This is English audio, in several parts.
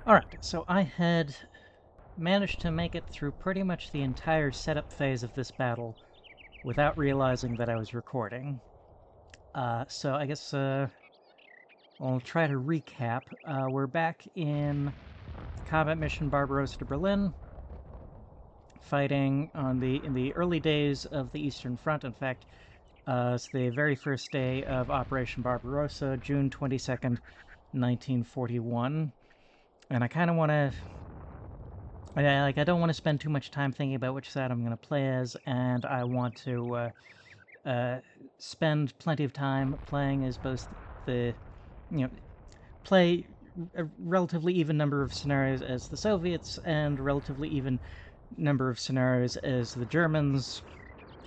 Alright, so I had managed to make it through pretty much the entire setup phase of this battle without realizing that I was recording. So I guess I'll try to recap. We're back in combat mission Barbarossa to Berlin, fighting in the early days of the Eastern Front. In fact, it's the very first day of Operation Barbarossa, June 22nd, 1941. And I kind of want to I don't want to spend too much time thinking about which side I'm going to play as, and I want to spend plenty of time playing as both the, you know, play a relatively even number of scenarios as the Soviets and a relatively even number of scenarios as the Germans,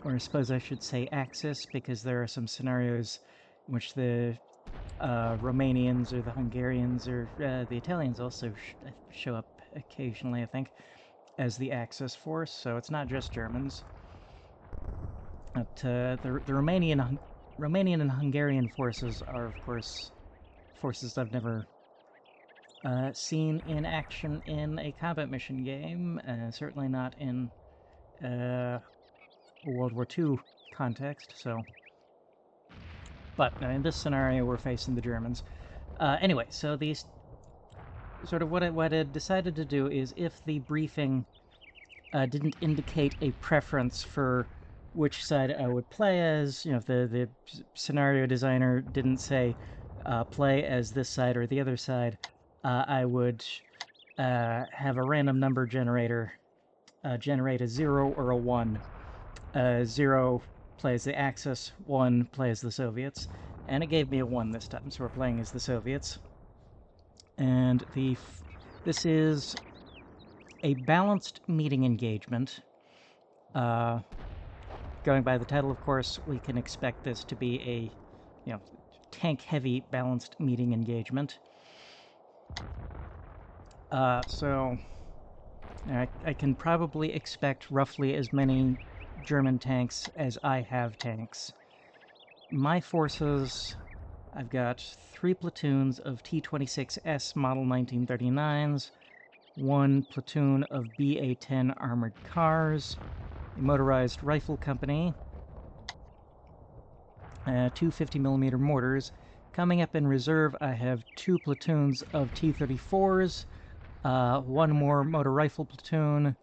or I suppose I should say Axis, because there are some scenarios in which the Romanians or the Hungarians or the Italians also show up occasionally, I think, as the Axis force, so it's not just Germans. But the Romanian and Hungarian forces are, of course, forces I've never seen in action in a combat mission game, certainly not in a World War II context, so... But in this scenario, we're facing the Germans. Anyway, so these... Sort of what I decided to do is, if the briefing didn't indicate a preference for which side I would play as, if the scenario designer didn't say play as this side or the other side, I would have a random number generator generate a 0 or a 1. 0 plays the Axis, 1 plays the Soviets, and it gave me a 1 this time, so we're playing as the Soviets. And this is a balanced meeting engagement. Going by the title, of course, we can expect this to be a, tank-heavy balanced meeting engagement. So I can probably expect roughly as many German tanks as I have tanks. My forces, I've got 3 platoons of T-26S Model 1939s, 1 platoon of BA-10 armored cars, a motorized rifle company, 2 50mm mortars. Coming up in reserve, I have 2 platoons of T-34s, 1 more motor rifle platoon,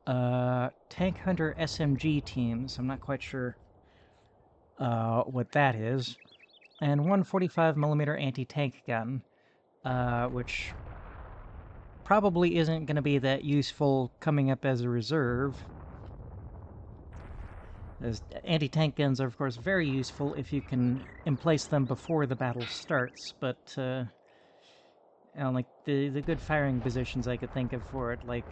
Tank Hunter SMG teams, I'm not quite sure what that is, and 1 45mm anti-tank gun, which probably isn't going to be that useful coming up as a reserve. As anti-tank guns are, of course, very useful if you can emplace them before the battle starts, but like the good firing positions I could think of for it, like,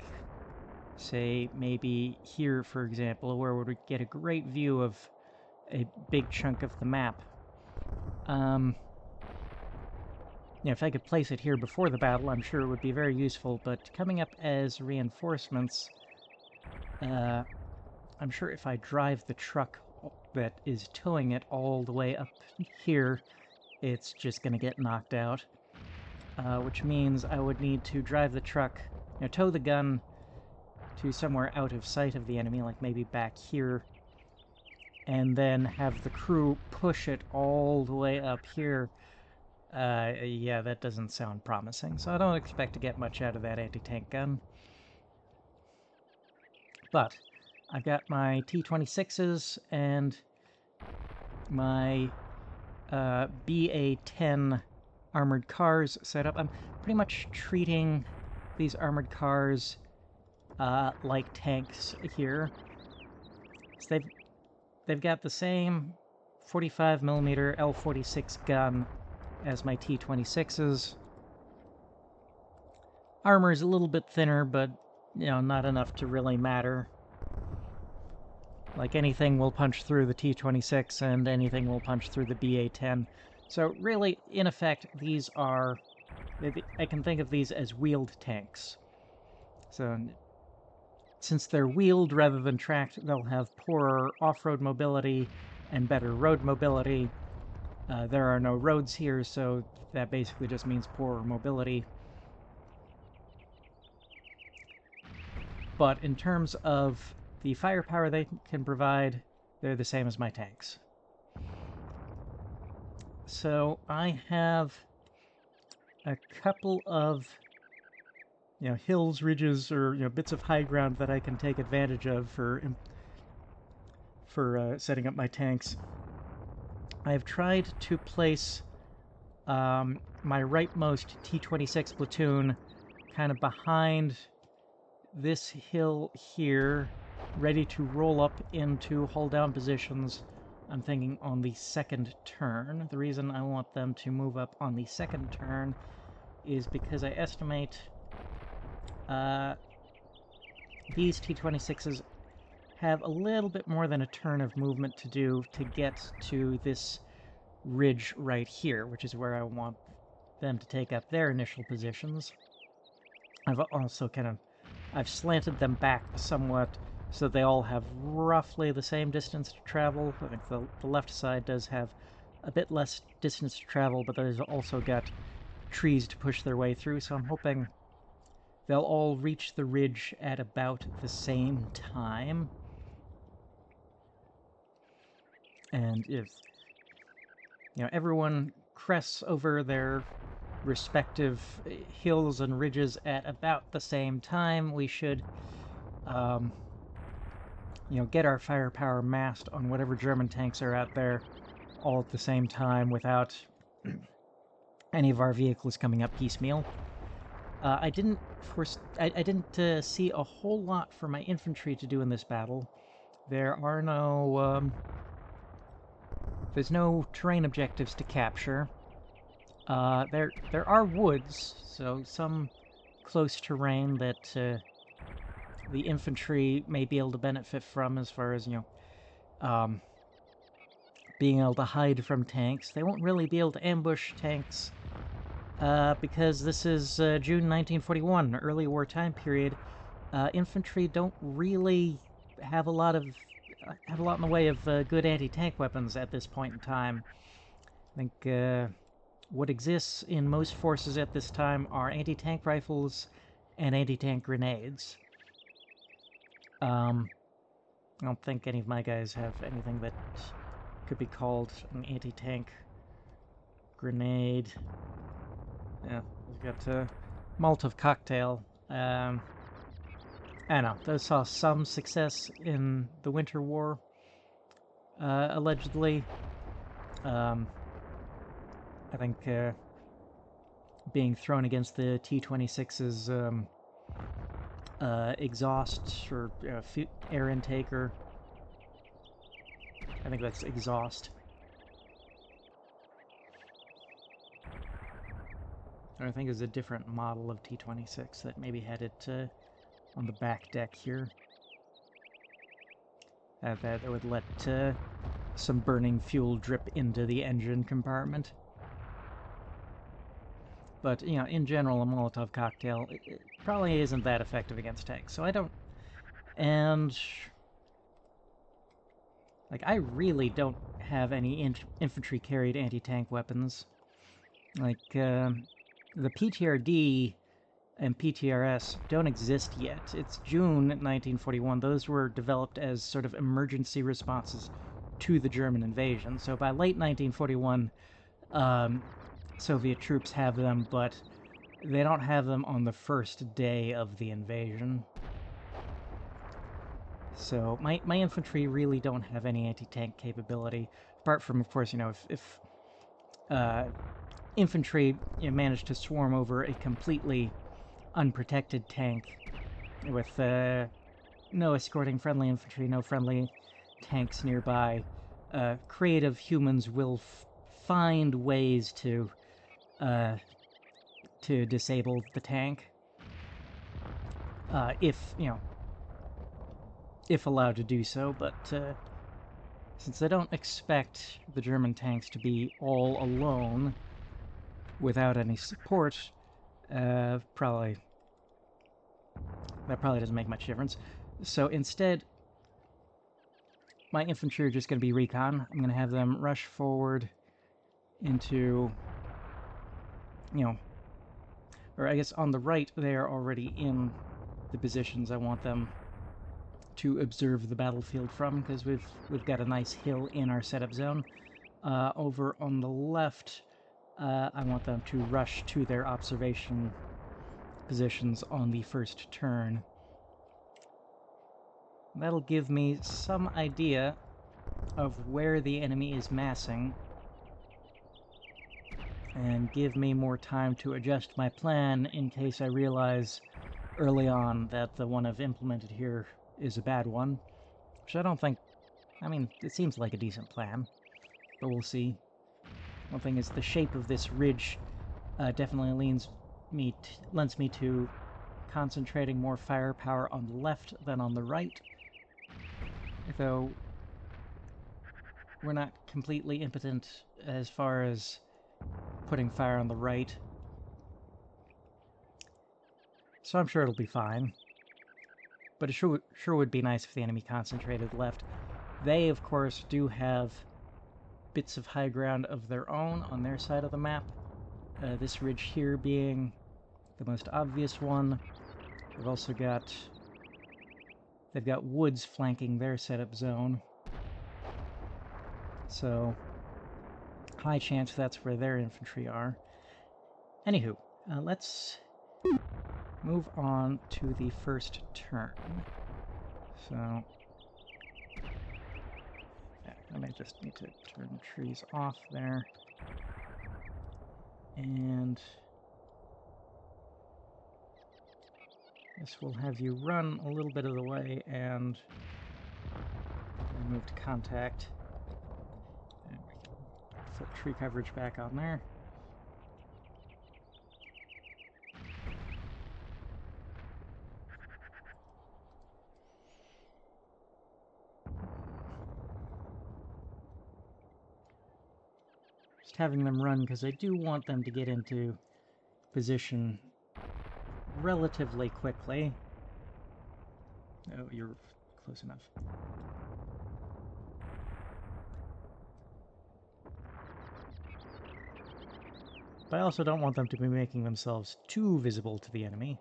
say, maybe here, for example, where we would get a great view of a big chunk of the map. If I could place it here before the battle, I'm sure it would be very useful, but coming up as reinforcements, I'm sure if I drive the truck that is towing it all the way up here, it's just going to get knocked out. Which means I would need to drive the truck, tow the gun to somewhere out of sight of the enemy, like maybe back here, and then have the crew push it all the way up here. Yeah, that doesn't sound promising, so I don't expect to get much out of that anti-tank gun. But I've got my T-26s and my BA-10 armored cars set up. I'm pretty much treating these armored cars like tanks here. So they've got the same 45mm L46 gun as my T-26s. Armor is a little bit thinner, but, not enough to really matter. Like, anything will punch through the T-26, and anything will punch through the BA-10. So, really, in effect, these are... I can think of these as wheeled tanks. So, since they're wheeled rather than tracked, they'll have poorer off-road mobility and better road mobility. There are no roads here, so that basically just means poorer mobility. but in terms of the firepower they can provide, they're the same as my tanks. So I have a couple of hills, ridges, or bits of high ground that I can take advantage of for setting up my tanks. I've tried to place my rightmost T-26 platoon kind of behind this hill here, ready to roll up into hull-down positions. I'm thinking on the second turn. The reason I want them to move up on the second turn is because I estimate these T-26s have a little bit more than a turn of movement to do to get to this ridge right here, which is where I want them to take up their initial positions. I've also I've slanted them back somewhat so they all have roughly the same distance to travel. I think the left side does have a bit less distance to travel, but there's also got trees to push their way through, so I'm hoping they'll all reach the ridge at about the same time. And if everyone crests over their respective hills and ridges at about the same time, we should get our firepower massed on whatever German tanks are out there all at the same time without any of our vehicles coming up piecemeal. I didn't see a whole lot for my infantry to do in this battle. There are there's no terrain objectives to capture. There are woods, so some close terrain that the infantry may be able to benefit from as far as, being able to hide from tanks. They won't really be able to ambush tanks because this is June 1941, early war time period. Infantry don't really have a lot in the way of good anti-tank weapons at this point in time. I think what exists in most forces at this time are anti-tank rifles and anti-tank grenades. I don't think any of my guys have anything that could be called an anti-tank grenade. Yeah, we've got a Molotov cocktail. I don't know, those saw some success in the Winter War, allegedly. I think being thrown against the T-26's exhaust or air intake, or I think that's exhaust. I think it's a different model of T-26 that maybe had it on the back deck here. That would let some burning fuel drip into the engine compartment. But, in general, a Molotov cocktail it probably isn't that effective against tanks. So I don't... And... I really don't have any infantry-carried anti-tank weapons. The PTRD and PTRS don't exist yet. It's June 1941. Those were developed as sort of emergency responses to the German invasion. So by late 1941, Soviet troops have them, but they don't have them on the first day of the invasion. So my infantry really don't have any anti-tank capability, apart from, of course, if infantry managed to swarm over a completely unprotected tank with no escorting friendly infantry, no friendly tanks nearby, creative humans will find ways to disable the tank if allowed to do so. But since I don't expect the German tanks to be all alone without any support, that probably doesn't make much difference. So instead, my infantry are just going to be recon. I'm going to have them rush forward into, or I guess on the right, they are already in the positions I want them to observe the battlefield from, because we've got a nice hill in our setup zone. Over on the left, I want them to rush to their observation positions on the first turn. That'll give me some idea of where the enemy is massing, and give me more time to adjust my plan in case I realize early on that the one I've implemented here is a bad one, which I don't think. I mean, it seems like a decent plan, but we'll see. One thing is, the shape of this ridge definitely lends me to concentrating more firepower on the left than on the right, though we're not completely impotent as far as putting fire on the right, so I'm sure it'll be fine. But it sure would be nice if the enemy concentrated left. They, of course, do have bits of high ground of their own on their side of the map, this ridge here being the most obvious one. They've also got woods flanking their setup zone, so high chance that's where their infantry are. Anywho, let's move on to the first turn. So, I may just need to turn trees off there. And this will have you run a little bit of the way and then move to contact. And we can get full tree coverage back on there. Just having them run because I do want them to get into position relatively quickly. Oh, you're close enough. But I also don't want them to be making themselves too visible to the enemy.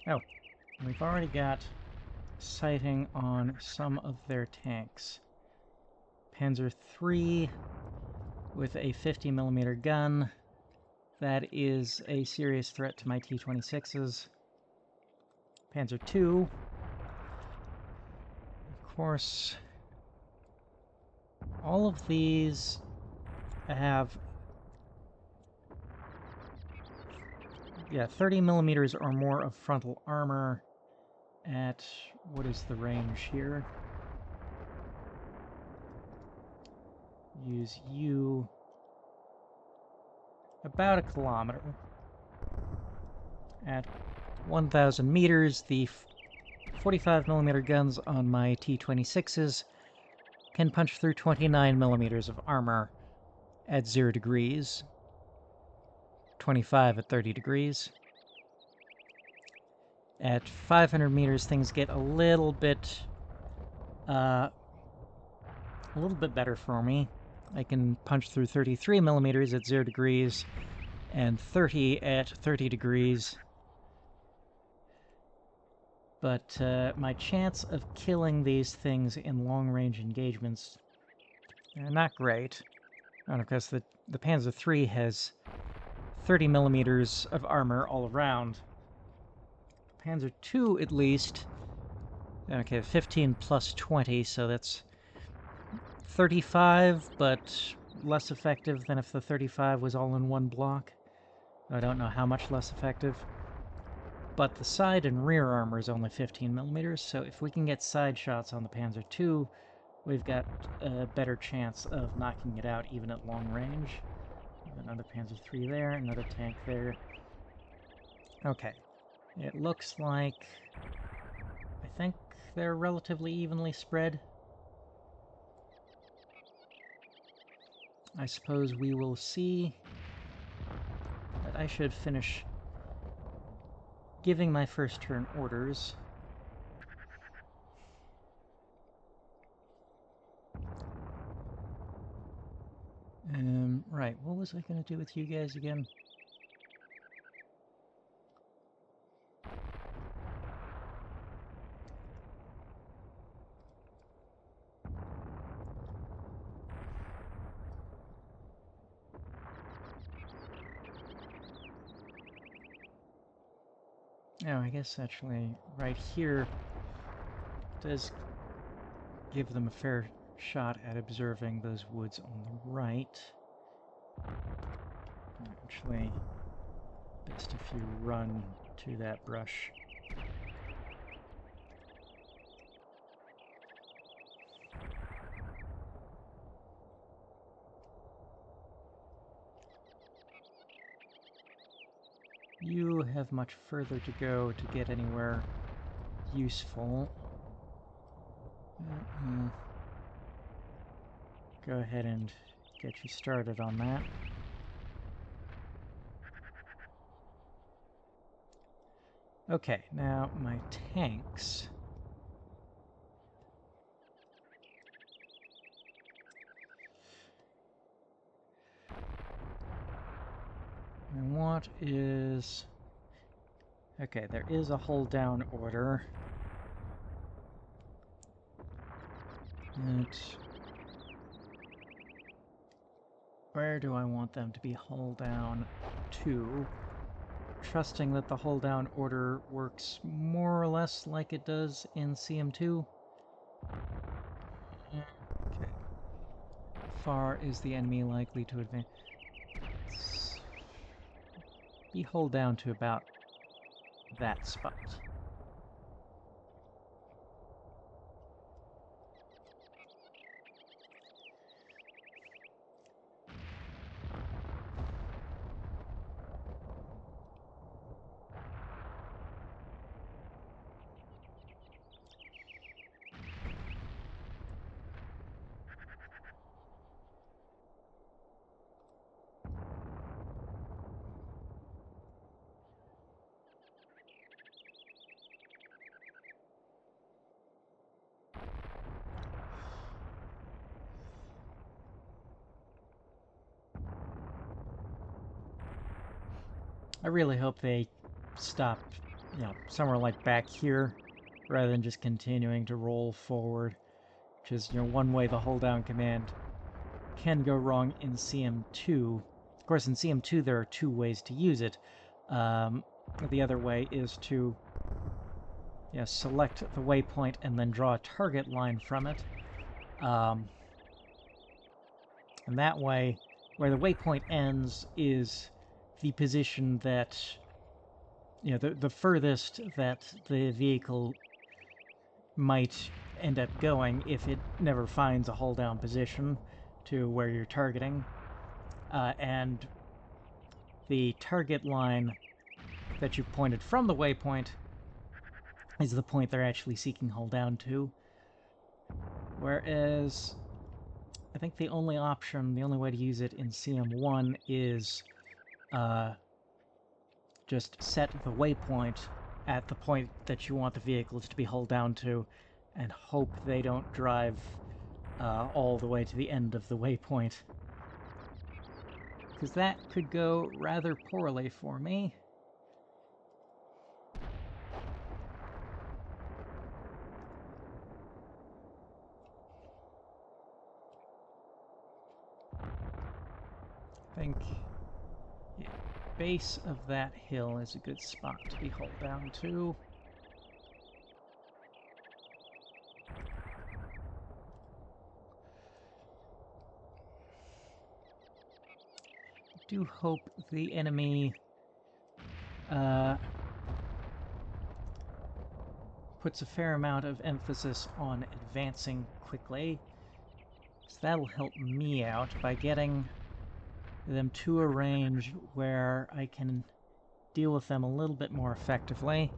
Oh, we've already got sighting on some of their tanks. Panzer III with a 50mm gun. That is a serious threat to my T-26s. Panzer II, of course. All of these have 30mm or more of frontal armor at, what is the range here? Use you. About a kilometer. At 1,000 meters, the 45mm guns on my T-26s can punch through 29mm of armor at 0 degrees. 25 at 30 degrees. At 500 meters, things get a little bit better for me. I can punch through 33mm at 0 degrees and 30 at 30 degrees. But my chance of killing these things in long-range engagements are not great. And of course, the Panzer III has 30mm of armor all around. Panzer II, at least, okay, 15 plus 20, so that's 35, but less effective than if the 35 was all in one block. I don't know how much less effective. But the side and rear armor is only 15mm, so if we can get side shots on the Panzer II, we've got a better chance of knocking it out even at long range. Another Panzer III there, another tank there. Okay. It looks like... I think they're relatively evenly spread. I suppose we will see. But I should finish giving my first turn orders. Right, what was I going to do with you guys again? Oh, I guess actually right here does give them a fair shot at observing those woods on the right. Actually, best if you run to that brush. You have much further to go to get anywhere useful. Go ahead and get you started on that. Okay, now my tanks. I want is... Okay, there is a hold down order. Where do I want them to be hold down to? Trusting that the hold down order works more or less like it does in CM2. Okay. How far is the enemy likely to advance? Be hold down to about that spot. I really hope they stop, somewhere like back here, rather than just continuing to roll forward, which is, one way the hold down command can go wrong in CM2. Of course, in CM2 there are two ways to use it. The other way is to select the waypoint and then draw a target line from it. And that way, where the waypoint ends is the position that, the furthest that the vehicle might end up going if it never finds a hold down position to where you're targeting. And the target line that you've pointed from the waypoint is the point they're actually seeking hold down to. Whereas I think the only way to use it in CM1 is just set the waypoint at the point that you want the vehicles to be hold down to and hope they don't drive all the way to the end of the waypoint. Because that could go rather poorly for me. I think base of that hill is a good spot to be hold down to. I do hope the enemy puts a fair amount of emphasis on advancing quickly, So that'll help me out by getting them to a range where I can deal with them a little bit more effectively.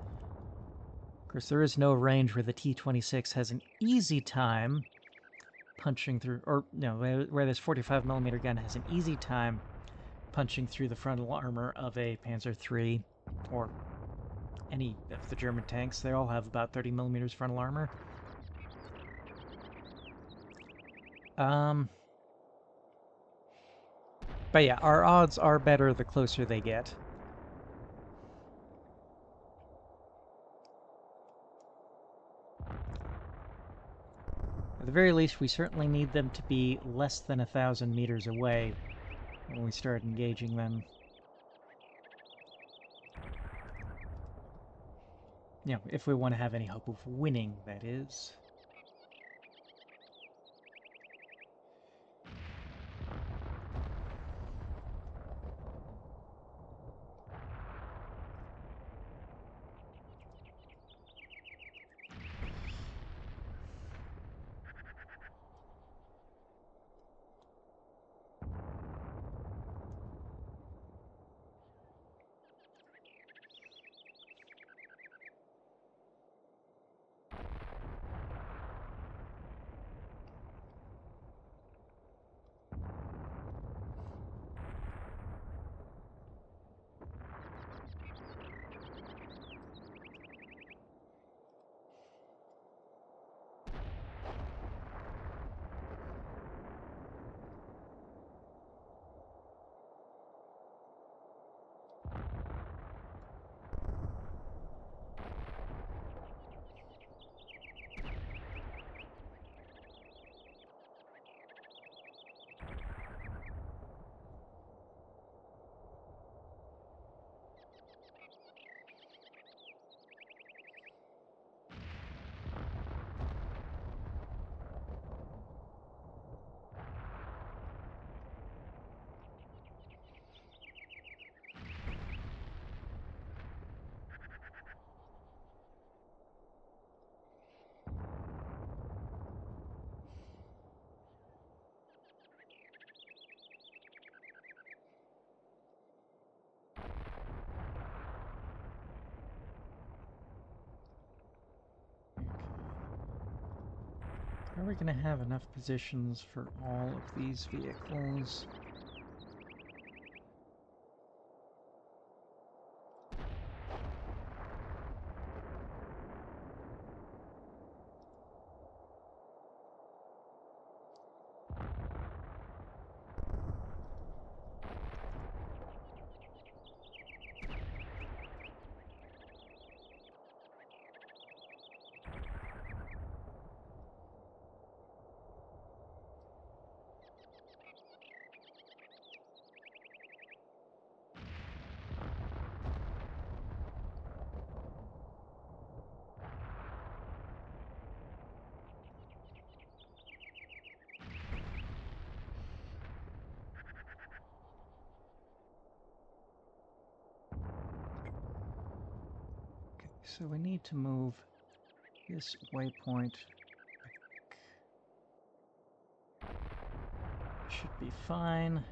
Of course, there is no range where the T-26 has an easy time punching through, or no, where this 45mm gun has an easy time punching through the frontal armor of a Panzer III or any of the German tanks. They all have about 30mm frontal armor. But yeah, our odds are better the closer they get. At the very least, we certainly need them to be less than 1,000 meters away when we start engaging them. You know, if we want to have any hope of winning, that is. Are we going to have enough positions for all of these vehicles? So we need to move this waypoint back. Should be fine.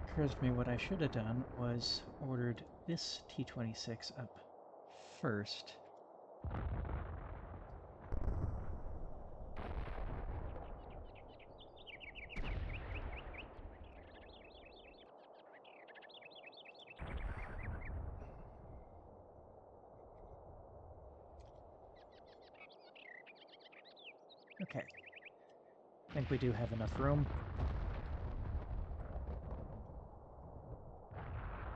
Occurs to me what I should have done was ordered this T-26 up first. Okay. I think we do have enough room.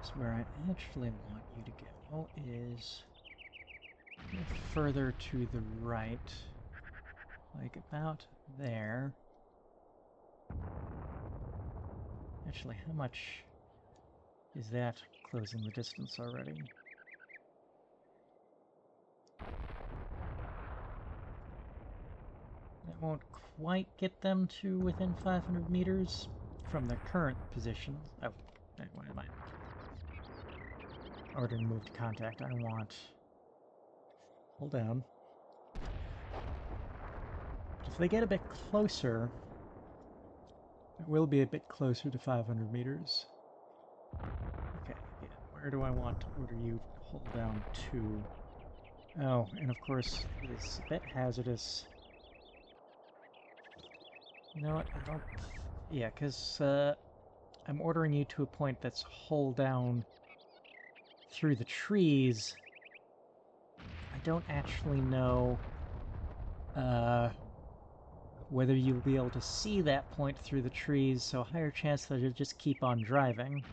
So where I actually want you to go is a little further to the right, like about there. Actually, how much is that closing the distance already? No, That won't quite get them to within 500 meters from their current position. Oh, what am I? Order to move to contact. I want... Hold down. But if they get a bit closer, it will be a bit closer to 500 meters. Okay, again, where do I want to order you to hold down to? Oh, and of course, this is a bit hazardous. You know what, I don't... Yeah, because I'm ordering you to a point that's hull down through the trees. I don't actually know whether you'll be able to see that point through the trees, so higher chance that you'll just keep on driving.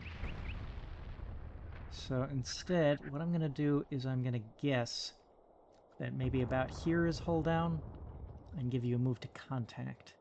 So instead, what I'm going to do is I'm going to guess that maybe about here is hull down, and give you a move to contact.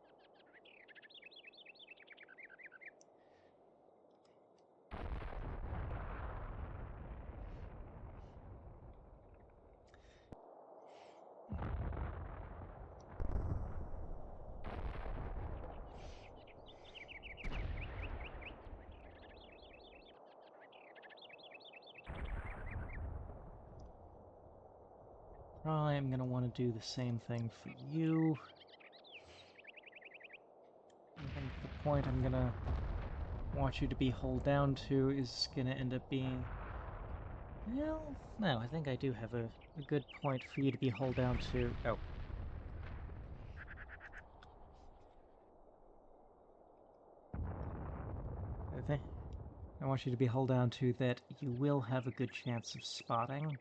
I'm going to want to do the same thing for you. I think the point I'm going to want you to be hull down to is going to end up being... Well, no, I think I do have a good point for you to be hull down to... Oh. Okay. I want you to be hull down to that you will have a good chance of spotting.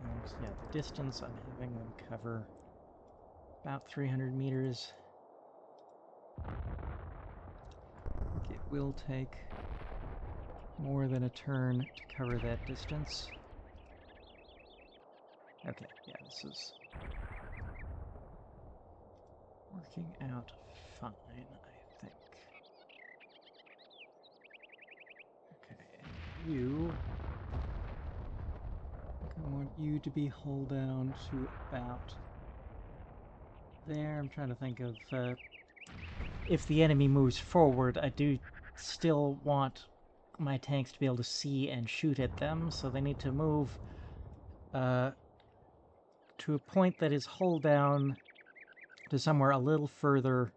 And yeah, the distance I'm having them cover about 300 meters. I think it will take more than a turn to cover that distance. Okay, yeah, this is working out fine, I think. Okay, you... I want you to be hull down to about there. I'm trying to think of... if the enemy moves forward, I do still want my tanks to be able to see and shoot at them, so they need to move to a point that is hull down to somewhere a little further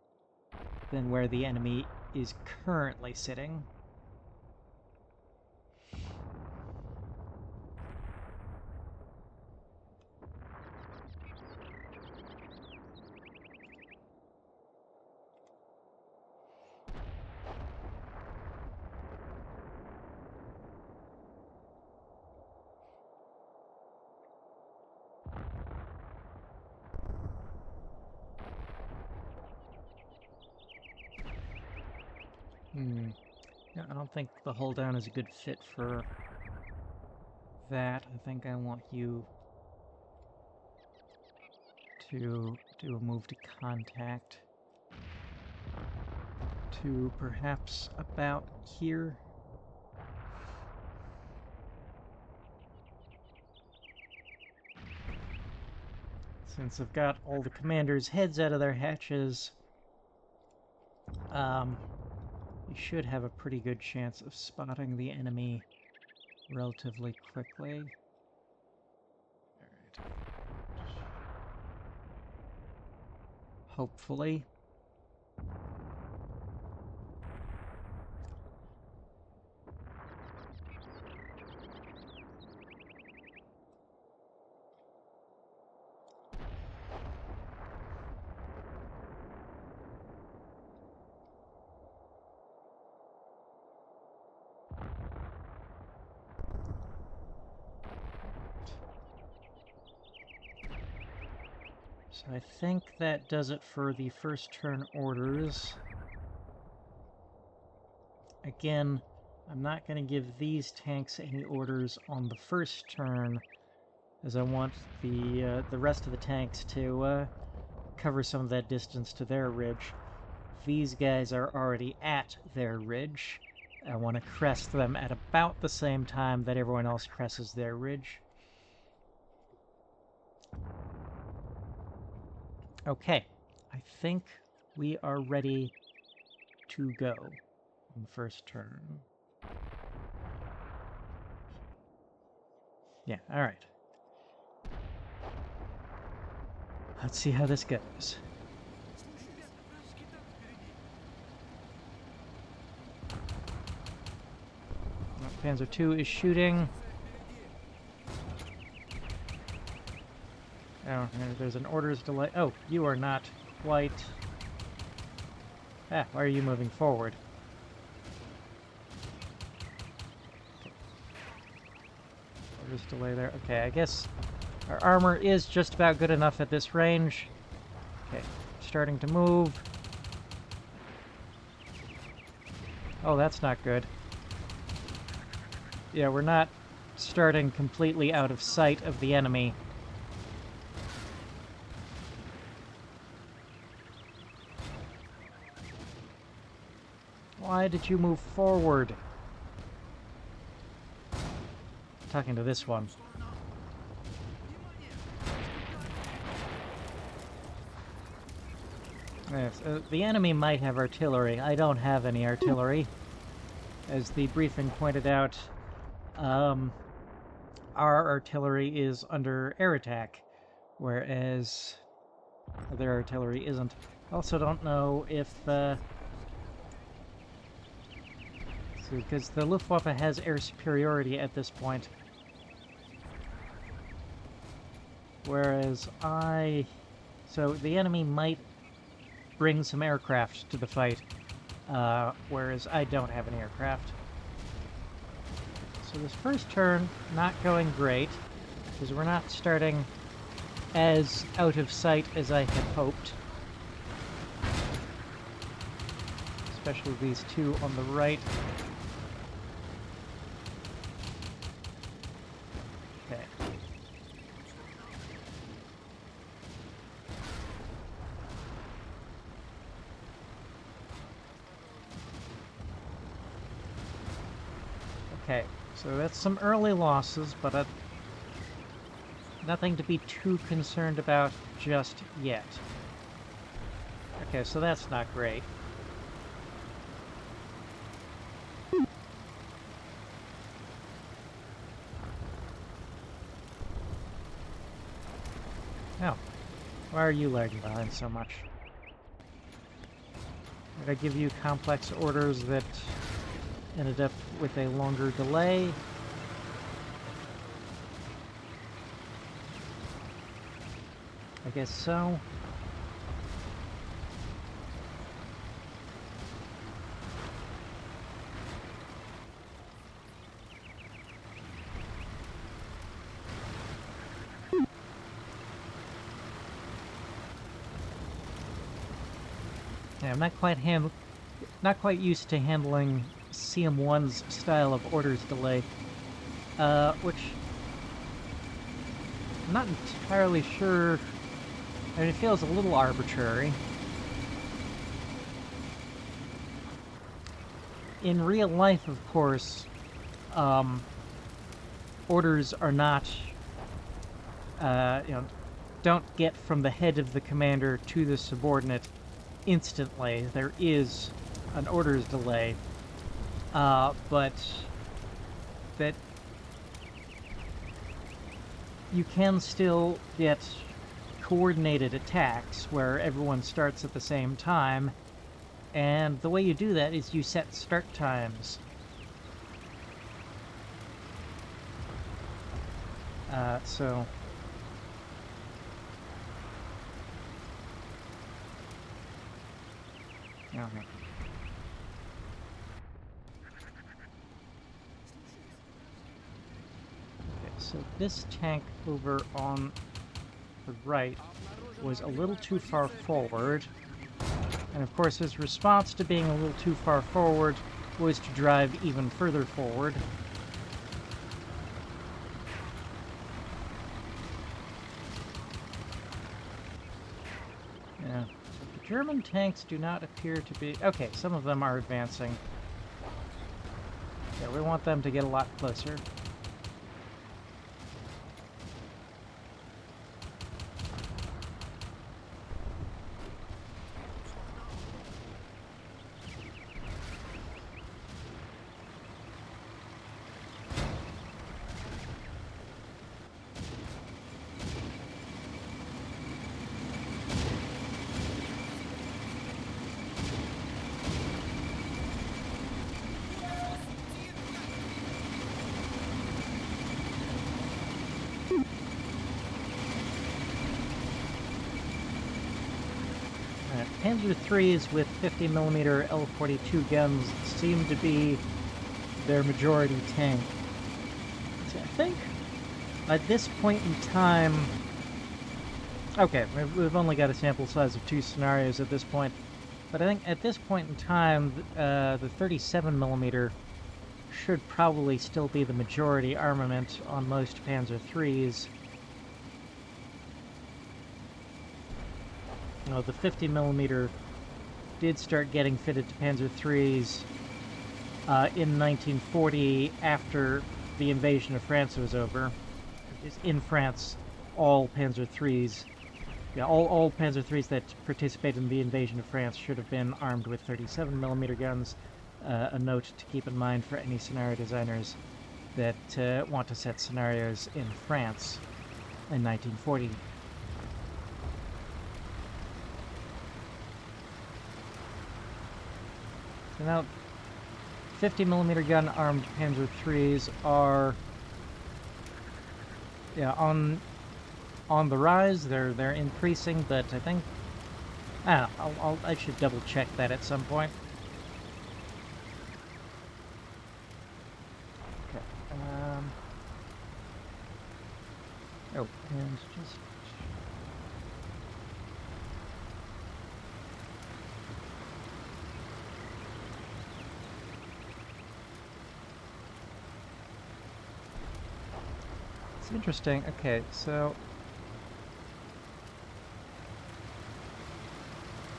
than where the enemy is currently sitting. Yeah, I don't think the hull down is a good fit for that. I think I want you to do a move to contact to perhaps about here. Since I've got all the commanders' heads out of their hatches, you should have a pretty good chance of spotting the enemy relatively quickly. Alright. Hopefully. So I think that does it for the first turn orders. Again, I'm not going to give these tanks any orders on the first turn, as I want the rest of the tanks to cover some of that distance to their ridge. These guys are already at their ridge. I want to crest them at about the same time that everyone else cresses their ridge. Okay, I think we are ready to go on the first turn. Yeah, alright. Let's see how this goes. Panzer II is shooting. Oh, there's an orders delay. Oh, you are not quite... Ah, why are you moving forward? Orders delay there. Okay, I guess our armor is just about good enough at this range. Okay, starting to move. Oh, that's not good. Yeah, we're not starting completely out of sight of the enemy. Why did you move forward? Talking to this one. Yes, the enemy might have artillery. I don't have any artillery. As the briefing pointed out, our artillery is under air attack, whereas their artillery isn't. Also don't know if... because the Luftwaffe has air superiority at this point. Whereas so the enemy might bring some aircraft to the fight, whereas I don't have an aircraft. So this first turn, not going great, because we're not starting as out of sight as I had hoped. Especially these two on the right. Okay. Okay, so that's some early losses, but nothing to be too concerned about just yet. Okay, so that's not great. Oh, why are you lagging behind so much? Did I give you complex orders that ended up with a longer delay? I guess so. Yeah, I'm not quite used to handling CM1's style of orders delay, which I'm not entirely sure. I mean, it feels a little arbitrary. In real life, of course, orders are not, don't get from the head of the commander to the subordinate instantly. There is an orders delay, but that you can still get coordinated attacks where everyone starts at the same time, and the way you do that is you set start times. So okay. Okay, so this tank over on the right was a little too far forward, and of course his response to being a little too far forward was to drive even further forward. Yeah. So the German tanks do not appear to be... Okay, some of them are advancing. Yeah, we want them to get a lot closer. Panzer IIIs with 50mm L-42 guns seem to be their majority tank. So I think at this point in time... Okay, we've only got a sample size of 2 scenarios at this point, but I think at this point in time, the 37mm should probably still be the majority armament on most Panzer IIIs. The 50mm did start getting fitted to Panzer IIIs in 1940 after the invasion of France was over. In France, all Panzer IIIs, all Panzer IIIs that participated in the invasion of France should have been armed with 37mm guns. A note to keep in mind for any scenario designers that want to set scenarios in France in 1940. So now, 50mm gun armed Panzer IIIs are on the rise. They're increasing, but I think I should double check that at some point. Okay. And just. It's interesting. Okay, so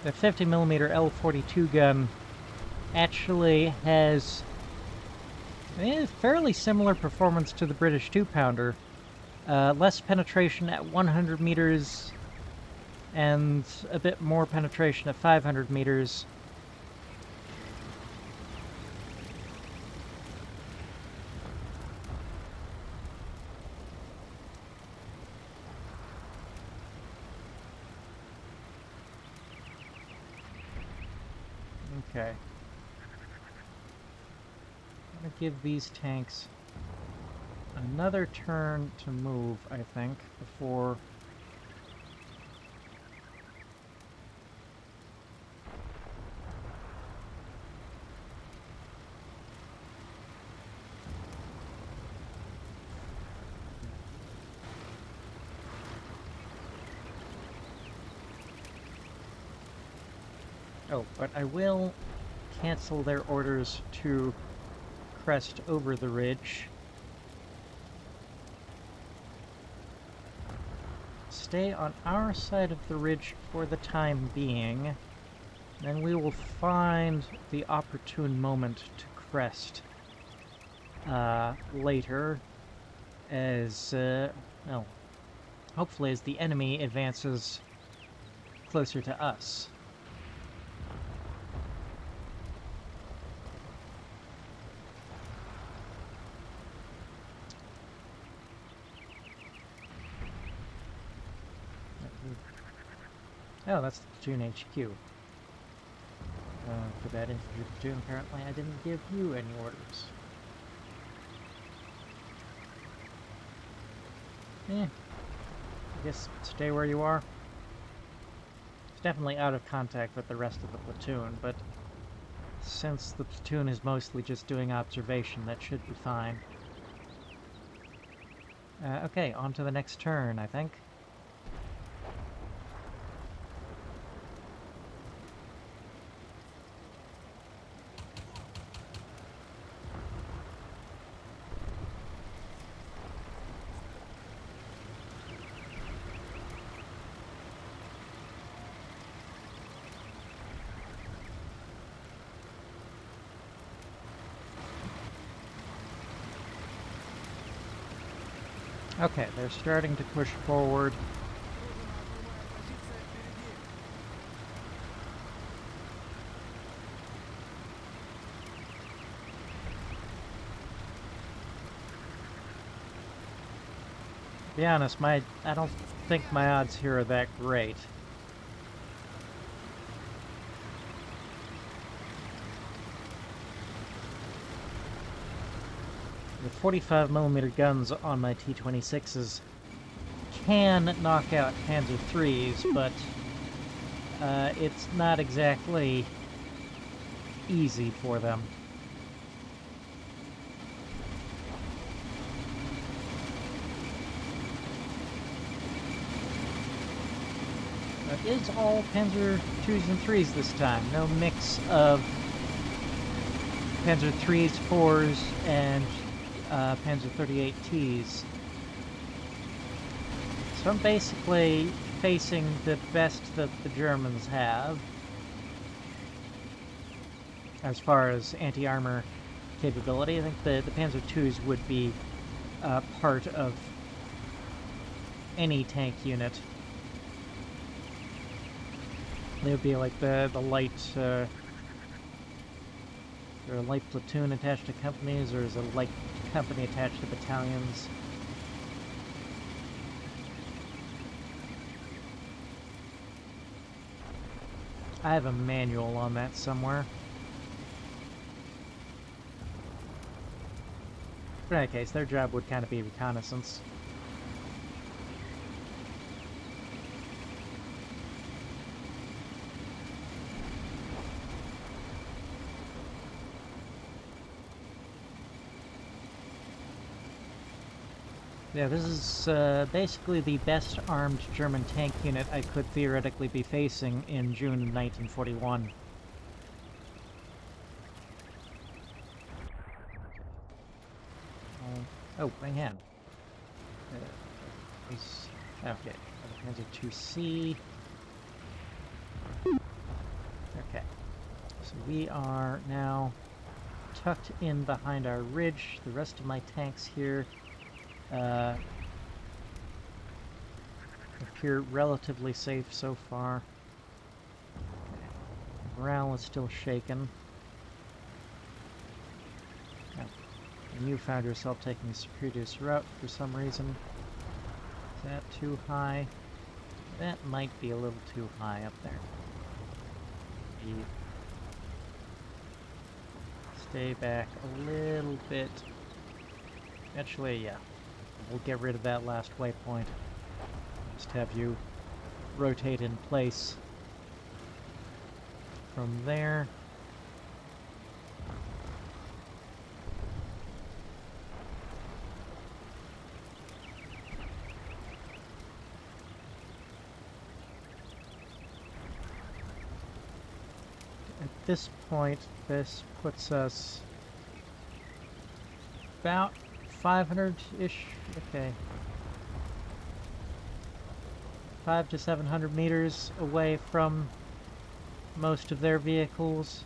the 50mm L-42 gun actually has a fairly similar performance to the British 2-pounder. Less penetration at 100 meters and a bit more penetration at 500 meters. Okay. I'm gonna give these tanks another turn to move, I think, before... Oh, but I will cancel their orders to crest over the ridge. Stay on our side of the ridge for the time being, then we will find the opportune moment to crest later as, well, hopefully as the enemy advances closer to us. Oh, that's the platoon HQ. For that infantry platoon, apparently I didn't give you any orders. I guess stay where you are. It's definitely out of contact with the rest of the platoon, but since the platoon is mostly just doing observation, that should be fine. Okay, on to the next turn, I think. Okay, they're starting to push forward. To be honest, I don't think my odds here are that great. The 45mm guns on my T-26s can knock out Panzer IIIs, but it's not exactly easy for them. It is all Panzer IIs and IIIs this time. No mix of Panzer IIIs, IVs, and Panzer 38Ts. So I'm basically facing the best that the Germans have as far as anti-armor capability. I think the Panzer IIs would be part of any tank unit. They would be like the light, or a light platoon attached to companies, or is a light company attached to battalions. I have a manual on that somewhere. But in any case, their job would kind of be reconnaissance. Yeah, this is basically the best armed German tank unit I could theoretically be facing in June of 1941. Oh, hang on. Okay, Panzer 2C. Okay, so we are now tucked in behind our ridge. The rest of my tanks here appear relatively safe so far. Morale is still shaken. Oh, and you found yourself taking a circuitous route for some reason. Is that too high? That might be a little too high up there. Stay back a little bit. Actually, yeah. We'll get rid of that last waypoint. Just have you rotate in place. From there, at this point, this puts us about 500-ish, okay, 500 to 700 meters away from most of their vehicles.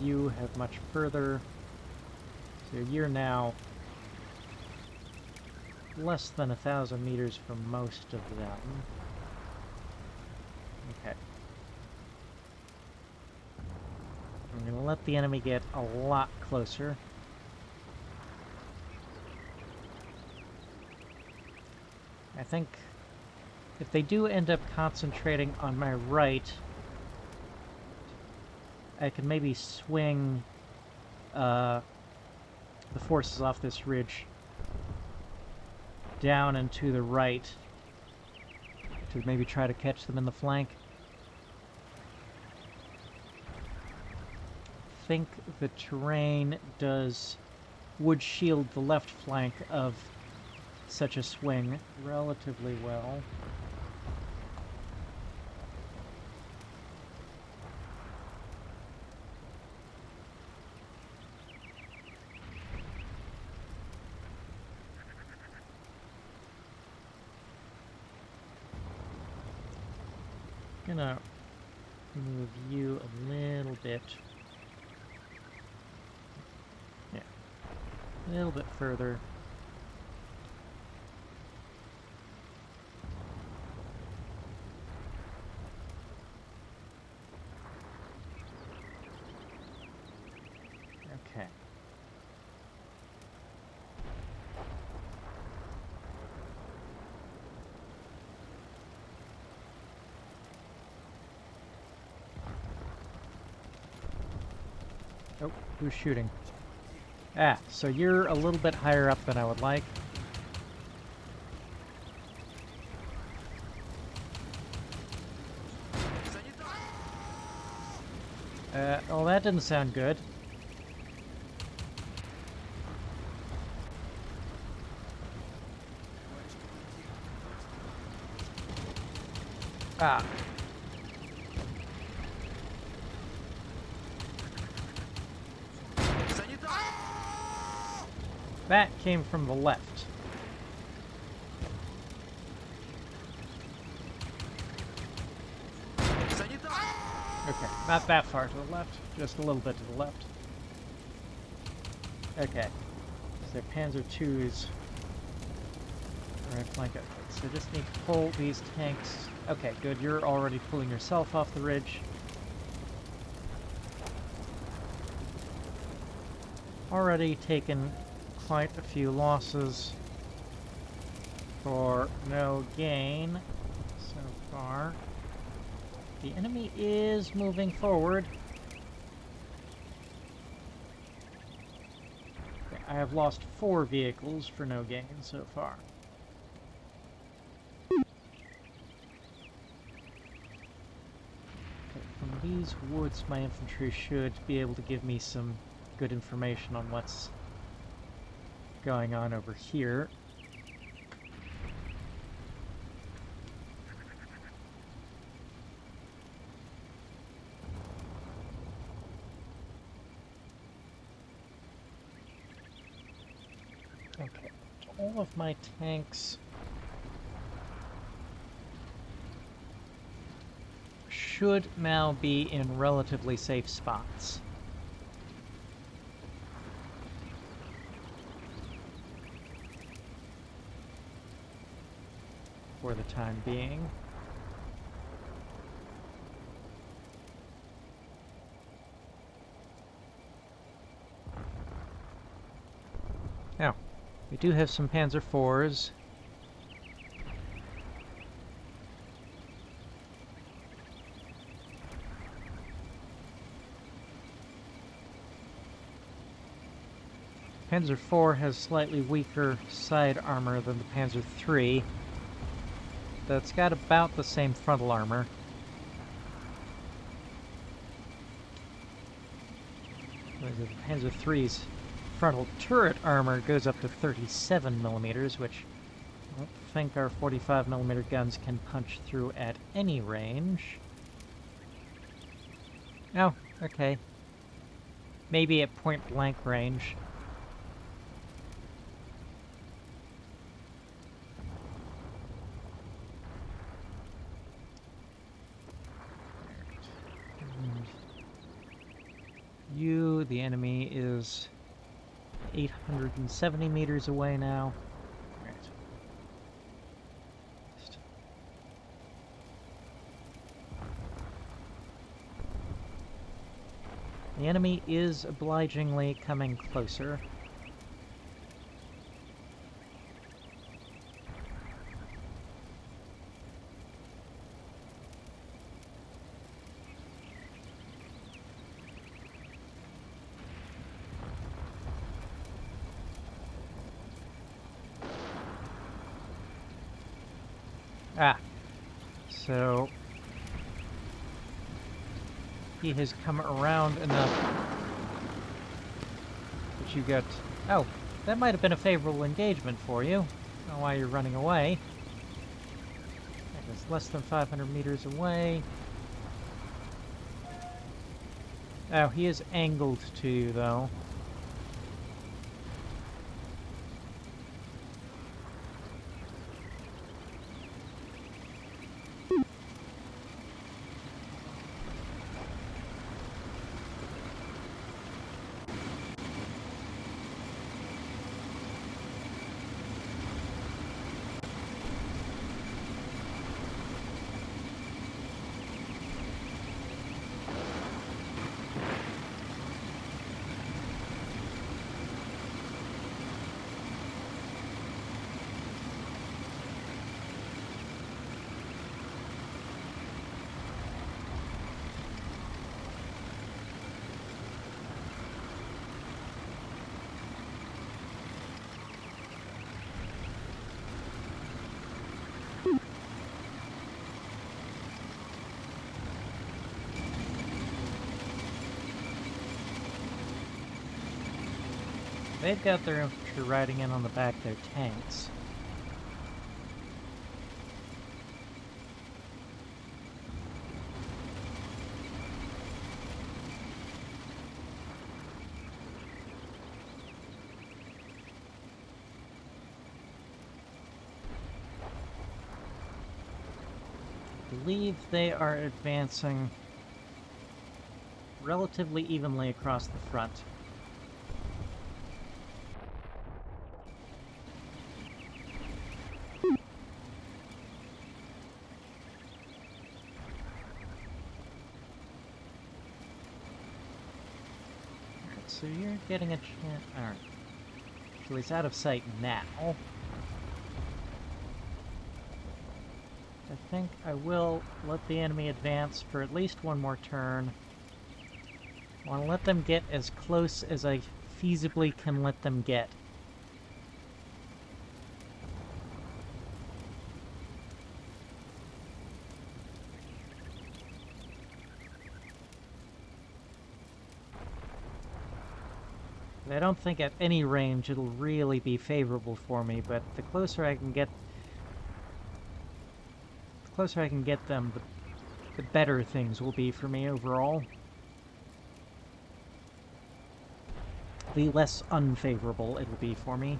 You have much further, so you're now less than 1,000 meters from most of them. Okay. I'm going to let the enemy get a lot closer. I think if they do end up concentrating on my right, I can maybe swing the forces off this ridge down and to the right to maybe try to catch them in the flank. I think the terrain would shield the left flank of such a swing relatively well. Gonna Move you a little bit. Yeah. A little bit further. Okay. Oh, who's shooting? Ah, so you're a little bit higher up than I would like. Oh, that didn't sound good. Ah. That came from the left. Okay, not that far to the left, just a little bit to the left. Okay, so Panzer II's right flank. So just need to pull these tanks. Okay, good, you're already pulling yourself off the ridge. Already taken quite a few losses for no gain so far. The enemy is moving forward. Okay, I have lost 4 vehicles for no gain so far. Okay, from these woods, my infantry should be able to give me some good information on what's going on over here. Okay, all of my tanks should now be in relatively safe spots. For the time being. Now, we do have some Panzer IVs. Panzer IV has slightly weaker side armor than the Panzer III. That's got about the same frontal armor. The Panzer III's frontal turret armor goes up to 37 millimeters, which I don't think our 45 millimeter guns can punch through at any range. Oh, okay. Maybe at point blank range. You, the enemy, is 870 meters away now. Right. The enemy is obligingly coming closer. Ah, so he has come around enough that you got... Oh, that might have been a favorable engagement for you. I don't know why you're running away. That is less than 500 meters away. Oh, he is angled to you, though. they've got their infantry riding in on the back of their tanks. I believe they are advancing relatively evenly across the front. Alright, so you're getting a chance. Alright. So he's out of sight now. I think I will let the enemy advance for at least one more turn. I want to let them get as close as I feasibly can let them get. I don't think at any range it'll really be favorable for me, but the closer I can get them, the better things will be for me overall. The less unfavorable it'll be for me.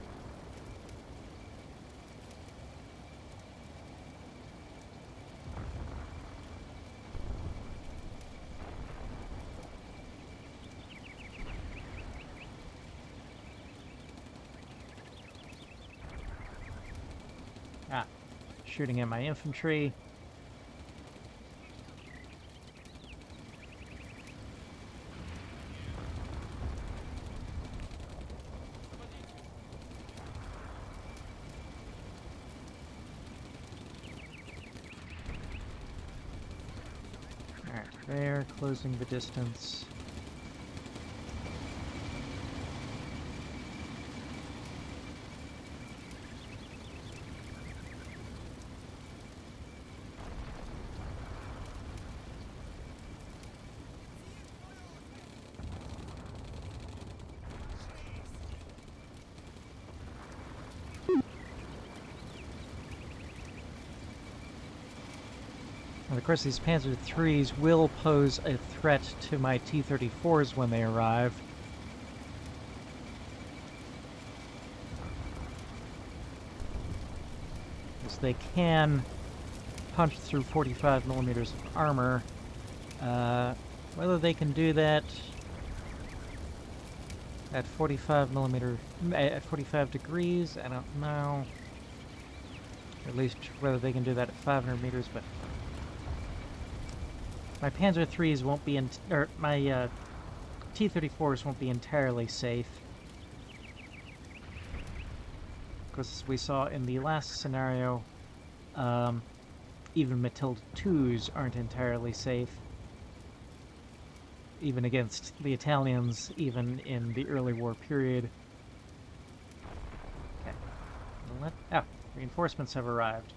Shooting at my infantry. Alright, they're closing the distance. And of course, these Panzer IIIs will pose a threat to my T-34s when they arrive. Because they can punch through 45 millimeters of armor. Whether they can do that at 45 degrees, I don't know. Or at least whether they can do that at 500 meters, but my Panzer IIIs won't be or my T-34s won't be entirely safe. Because we saw in the last scenario, even Matilda IIs aren't entirely safe. Even against the Italians, even in the early war period. Okay. Reinforcements have arrived.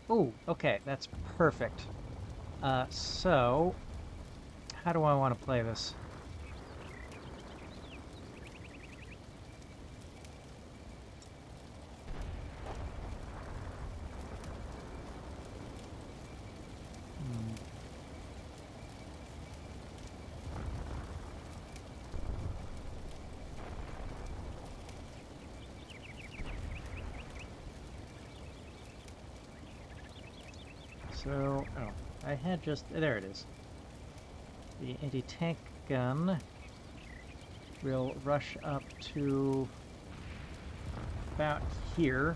Oh, okay, that's perfect. So, how do I want to play this? So, I had just... There it is. The anti-tank gun will rush up to about here.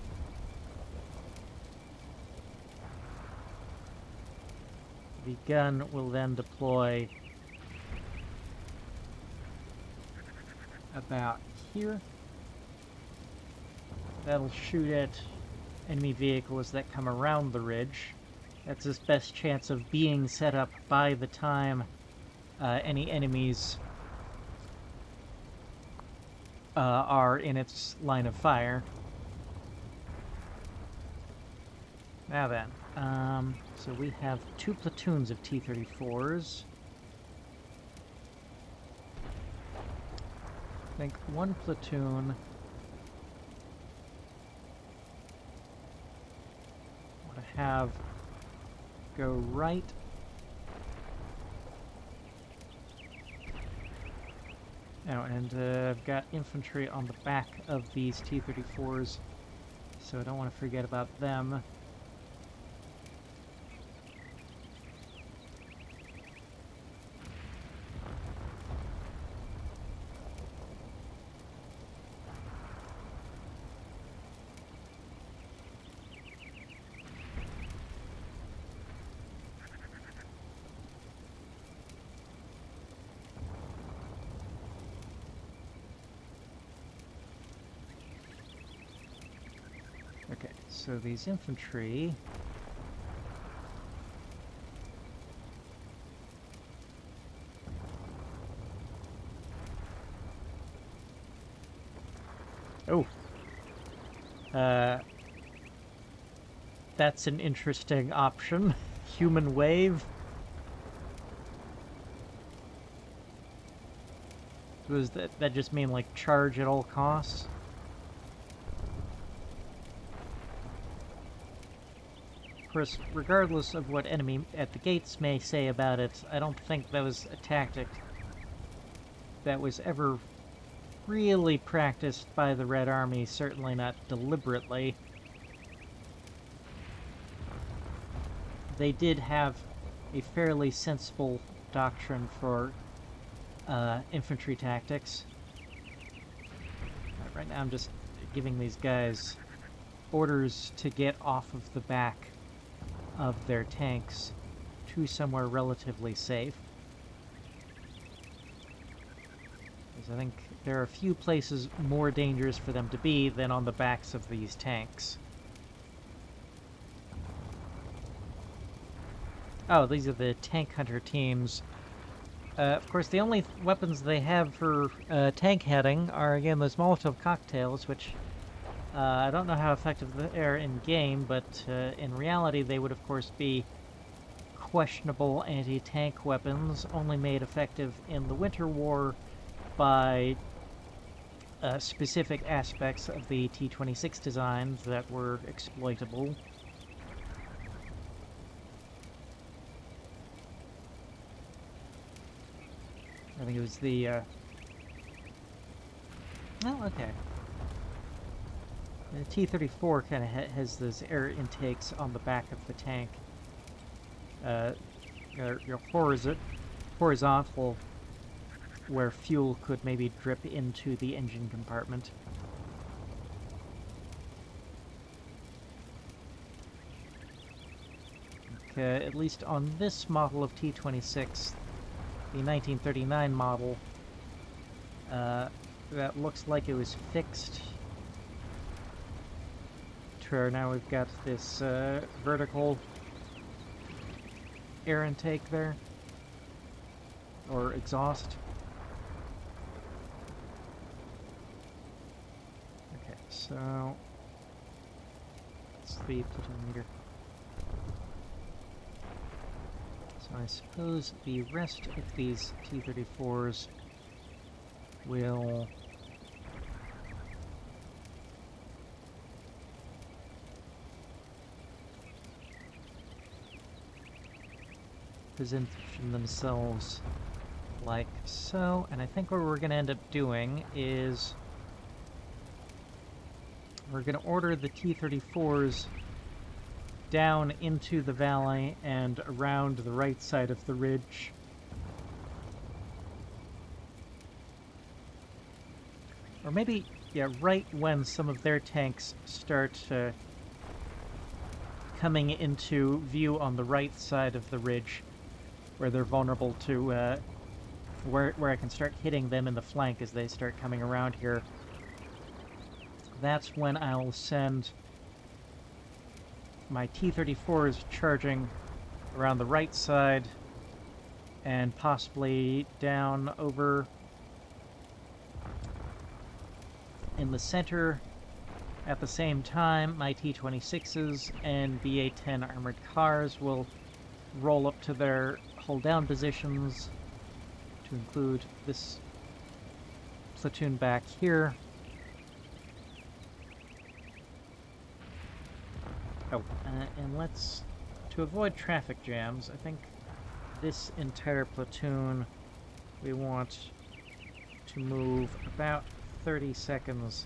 The gun will then deploy about here. That'll shoot at enemy vehicles that come around the ridge. That's its best chance of being set up by the time any enemies are in its line of fire. Now then, so we have 2 platoons of T-34s. I think 1 platoon have go right. Oh, and I've got infantry on the back of these T-34s, so I don't want to forget about them. Okay, so these infantry... Oh! That's an interesting option. Human wave. Does that just mean, like, charge at all costs? Of course, regardless of what enemy at the gates may say about it, I don't think that was a tactic that was ever really practiced by the Red Army, certainly not deliberately. They did have a fairly sensible doctrine for infantry tactics. Right now I'm just giving these guys orders to get off of the back of their tanks to somewhere relatively safe. Because I think there are a few places more dangerous for them to be than on the backs of these tanks. Oh, these are the tank hunter teams. Of course, the only weapons they have for tank heading are, again, those Molotov cocktails, which I don't know how effective they are in-game, but in reality they would, of course, be questionable anti-tank weapons, only made effective in the Winter War by specific aspects of the T-26 designs that were exploitable. I think it was the, oh, okay. The T-34 kind of has those air intakes on the back of the tank. Your horizontal, where fuel could maybe drip into the engine compartment. Okay, at least on this model of T-26, the 1939 model, that looks like it was fixed. Now we've got this vertical air intake there, or exhaust. Okay, so that's the platoon leader. So I suppose the rest of these T-34s will position themselves like so, and I think what we're going to end up doing is we're going to order the T-34s down into the valley and around the right side of the ridge. Or maybe, yeah, right when some of their tanks start coming into view on the right side of the ridge, where they're vulnerable to, where I can start hitting them in the flank as they start coming around here. That's when I'll send my T-34s charging around the right side and possibly down over in the center. At the same time, my T-26s and BA-10 armored cars will roll up to their hold-down positions, to include this platoon back here. Oh, and let's, to avoid traffic jams, I think this entire platoon we want to move about 30 seconds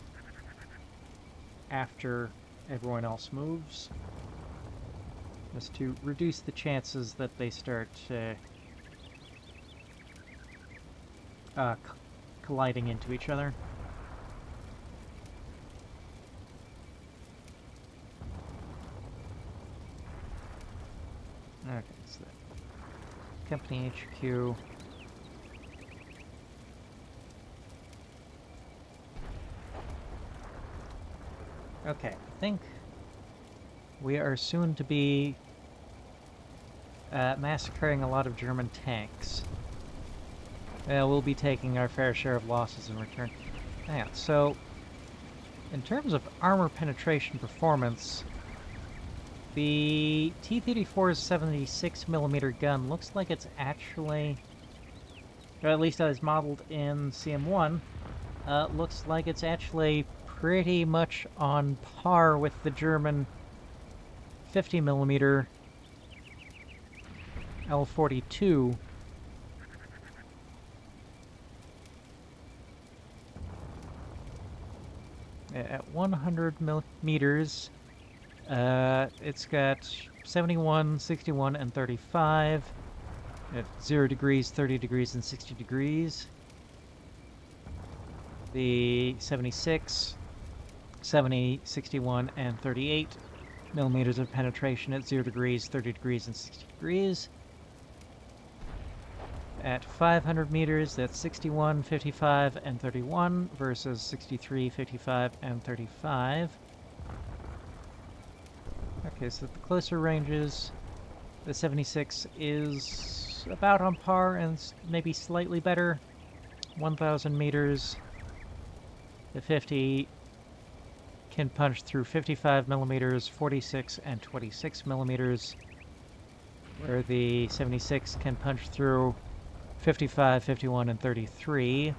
after everyone else moves, just to reduce the chances that they start colliding into each other. Okay, so Company HQ. Okay, I think we are soon to be massacring a lot of German tanks. We'll be taking our fair share of losses in return. Yeah, so in terms of armor penetration performance, the T-34's 76mm gun looks like it's actually, or at least as modeled in CM1, looks like it's actually pretty much on par with the German 50mm L-42. At 100 meters, it's got 71, 61, and 35. At 0 degrees, 30 degrees, and 60 degrees. The 76, 70, 61, and 38 millimeters of penetration at 0 degrees, 30 degrees, and 60 degrees. At 500 meters, that's 61, 55, and 31 versus 63, 55, and 35. Okay, so the closer ranges, the 76 is about on par and maybe slightly better. 1,000 meters, the 50 can punch through 55 millimeters, 46, and 26 millimeters, where the 76 can punch through 55, 51, and 33.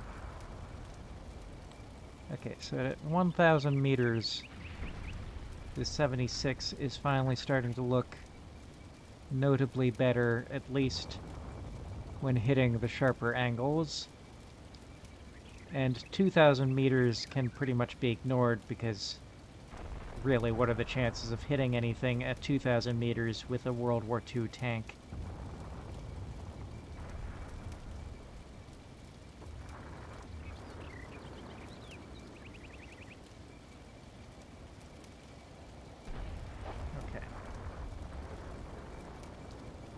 Okay, so at 1,000 meters, the 76 is finally starting to look notably better, at least when hitting the sharper angles. And 2,000 meters can pretty much be ignored because really, what are the chances of hitting anything at 2,000 meters with a World War II tank? Okay.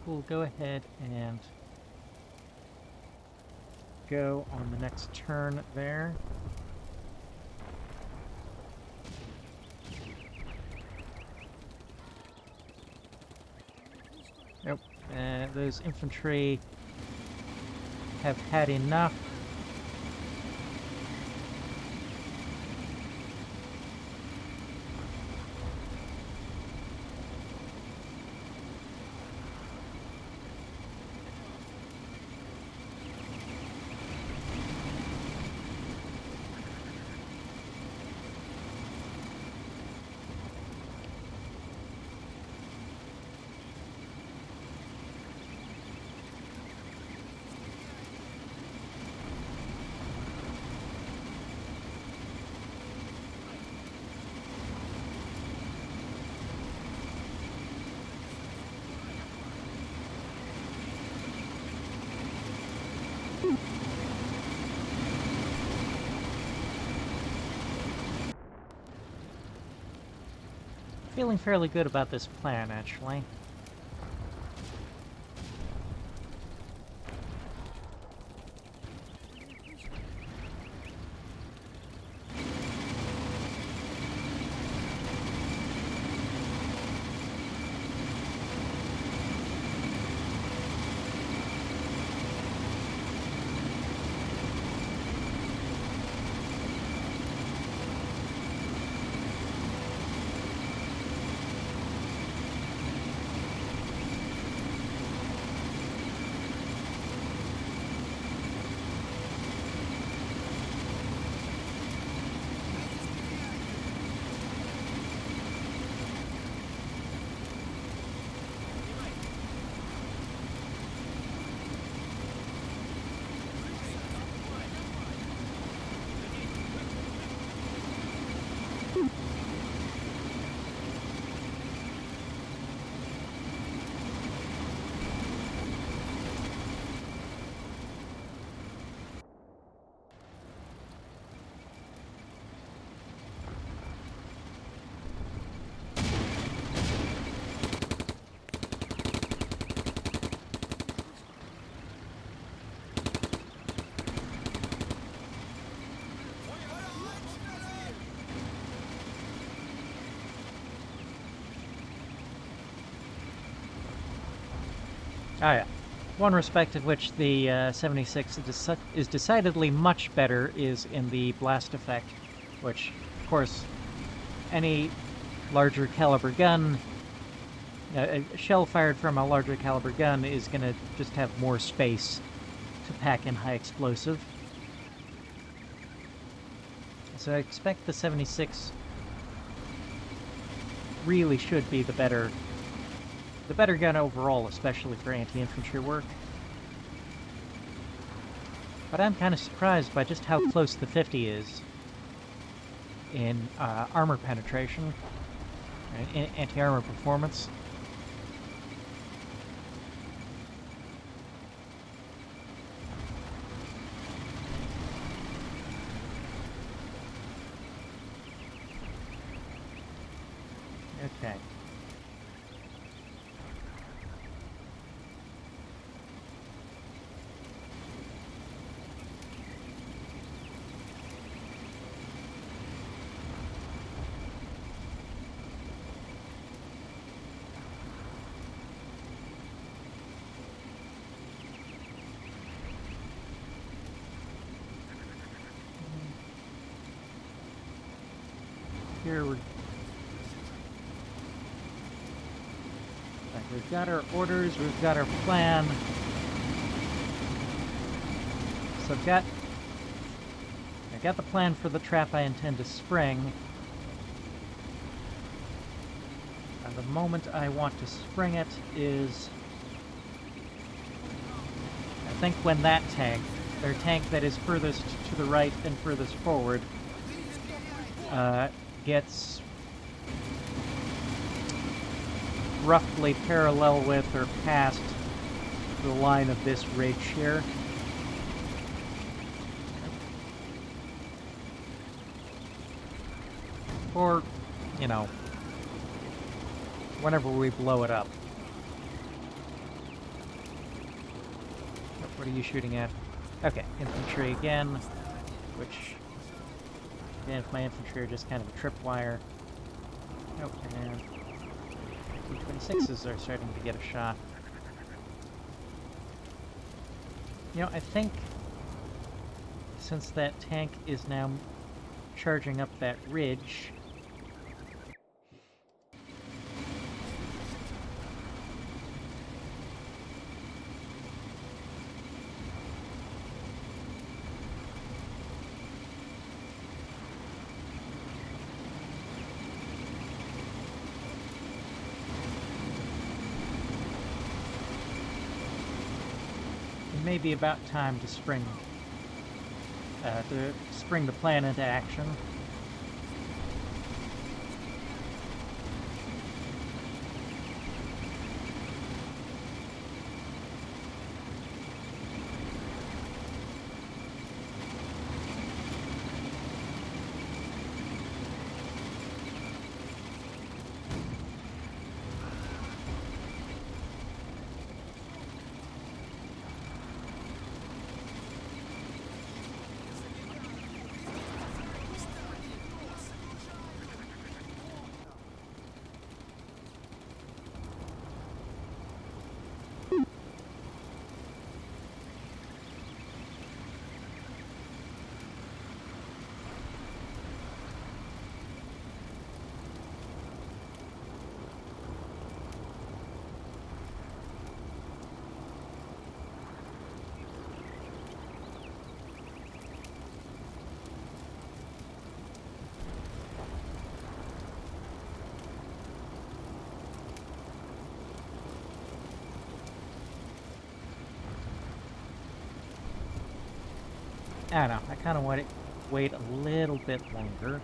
We'll go ahead and go on the next turn there. Nope. Those infantry have had enough. Feeling fairly good about this plan, actually. Oh yeah. One respect in which the 76 is decidedly much better is in the blast effect, which, of course, any larger caliber gun, a shell fired from a larger caliber gun is going to just have more space to pack in high explosive. So I expect the 76 really should be the better gun overall, especially for anti-infantry work. But I'm kind of surprised by just how close the 50 is in armor penetration, in anti-armor performance. Okay. Here we've got our orders, we've got our plan. So I got the plan for the trap I intend to spring. The moment I want to spring it is, I think, when that tank, their tank that is furthest to the right and furthest forward, gets roughly parallel with or past the line of this ridge here. Or, you know, whenever we blow it up. What are you shooting at? Okay, infantry again, which, again, if my infantry are just kind of a tripwire. Nope, and T-26s are starting to get a shot. You know, I think since that tank is now charging up that ridge, it may be about time to spring the plan into action. I don't know, I kind of want to wait a little bit longer.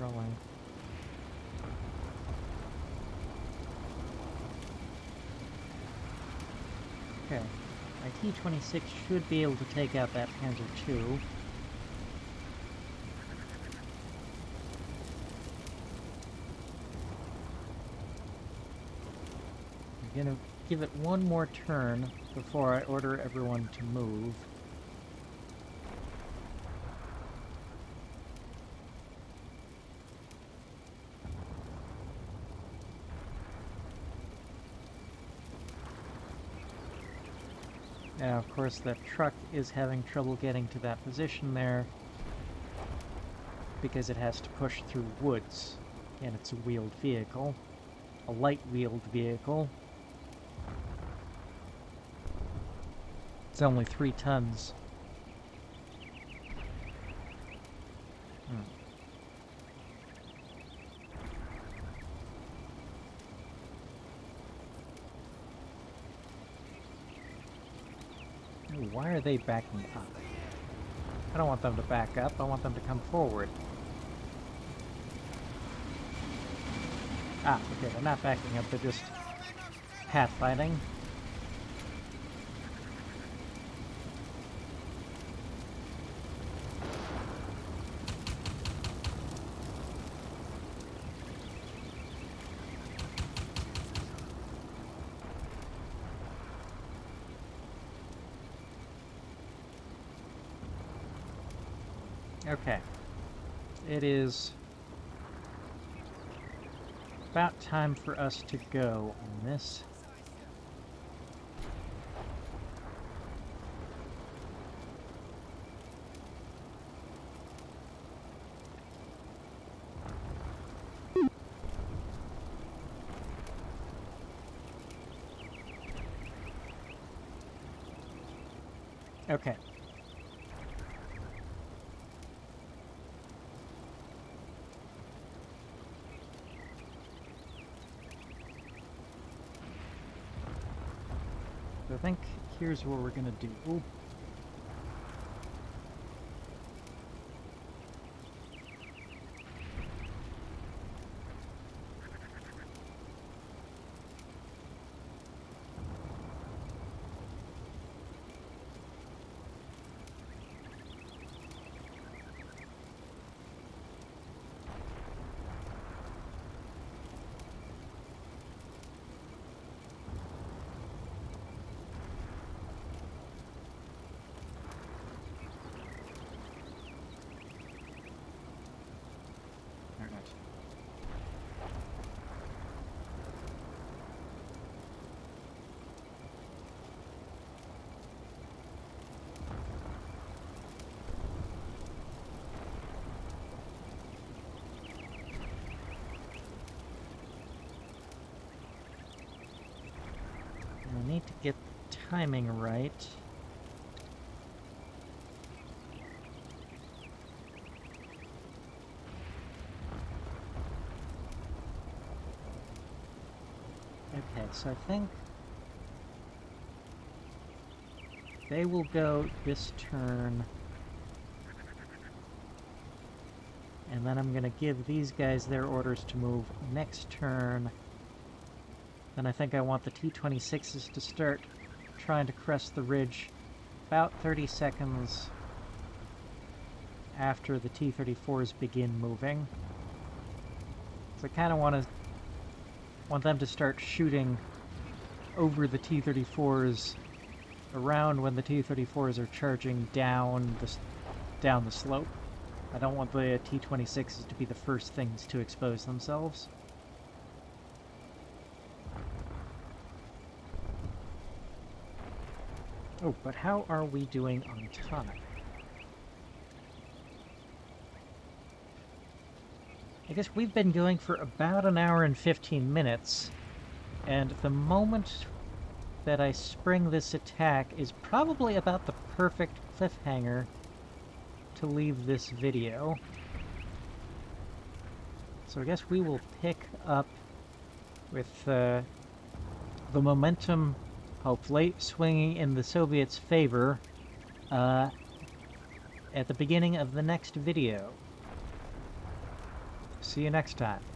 rolling. Okay. My T-26 should be able to take out that Panzer II. I'm gonna give it one more turn before I order everyone to move. Now, of course, that truck is having trouble getting to that position there because it has to push through woods, and it's a wheeled vehicle, a light-wheeled vehicle. It's only 3 tons. Ooh, why are they backing up? I don't want them to back up, I want them to come forward. Ah, okay, they're not backing up, they're just pathfinding. Okay. It is about time for us to go on this. Okay. I think here's what we're gonna do. I need to get the timing right. Okay, so I think they will go this turn, and then I'm going to give these guys their orders to move next turn. Then I think I want the T-26s to start trying to crest the ridge about 30 seconds after the T-34s begin moving. So I kind of want them to start shooting over the T-34s around when the T-34s are charging down the slope. I don't want the T-26s to be the first things to expose themselves. Oh, but how are we doing on time? I guess we've been going for about an hour and 15 minutes, and the moment that I spring this attack is probably about the perfect cliffhanger to leave this video. So I guess we will pick up with the momentum, hopefully, swinging in the Soviets' favor at the beginning of the next video. See you next time.